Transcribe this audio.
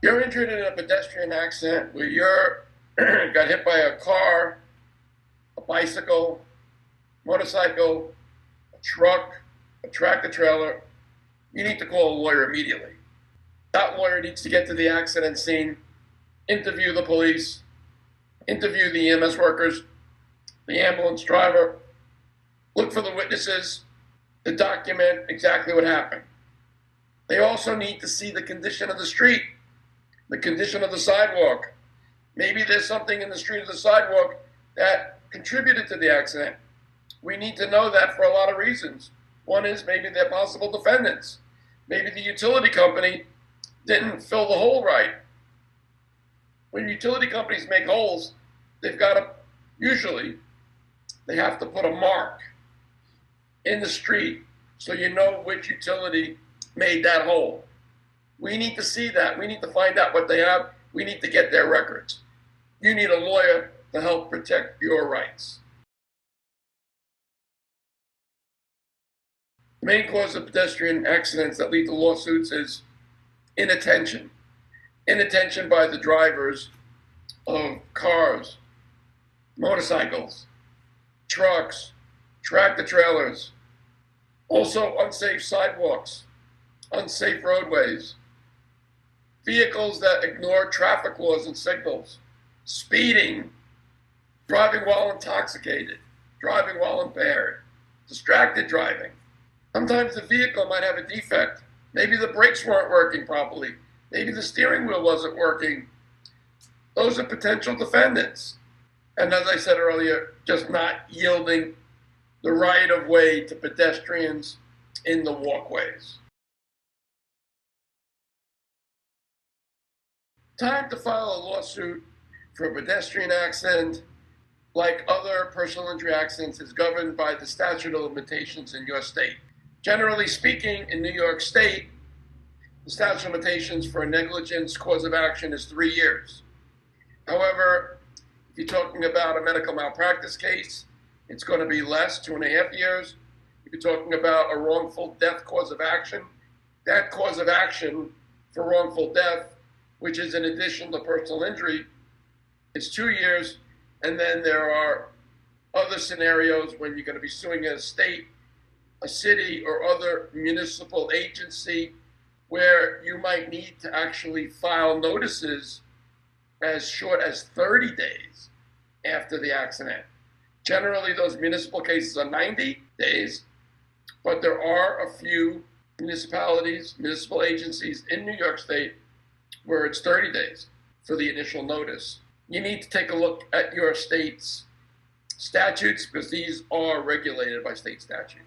You're injured in a pedestrian accident where you're got hit by a car, a bicycle, motorcycle, a truck, a tractor trailer. You need to call a lawyer immediately. That lawyer needs to get to the accident scene, interview the police, interview the EMS workers, the ambulance driver, look for the witnesses to document exactly what happened. They also need to see the condition of the street, the condition of the sidewalk. Maybe there's something in the street or the sidewalk that contributed to the accident. We need to know that for a lot of reasons. One is maybe they're possible defendants. Maybe the utility company didn't fill the hole right. When utility companies make holes, they've got to, usually, they have to put a mark in the street so you know which utility made that hole. We need to see that. We need to find out what they have. We need to get their records. You need a lawyer to help protect your rights. The main cause of pedestrian accidents that lead to lawsuits is inattention. Inattention by the drivers of cars, motorcycles, trucks, tractor trailers. Also unsafe sidewalks, unsafe roadways, vehicles that ignore traffic laws and signals, speeding, driving while intoxicated, driving while impaired, distracted driving. Sometimes the vehicle might have a defect. Maybe the brakes weren't working properly. Maybe the steering wheel wasn't working. Those are potential defendants. And as I said earlier, just not yielding the right of way to pedestrians in the walkways. Time to file a lawsuit for a pedestrian accident, like other personal injury accidents, is governed by the statute of limitations in your state. Generally speaking, in New York State, the statute of limitations for a negligence cause of action is 3 years. However, if you're talking about a medical malpractice case, it's going to be less, 2.5 years. If you're talking about a wrongful death cause of action, that cause of action for wrongful death, which is in addition to personal injury, is 2 years. And then there are other scenarios when you're going to be suing a state, a city, or other municipal agency where you might need to actually file notices as short as 30 days after the accident. Generally, those municipal cases are 90 days, but there are a few municipalities, municipal agencies in New York State where it's 30 days for the initial notice. You need to take a look at your state's statutes because these are regulated by state statute.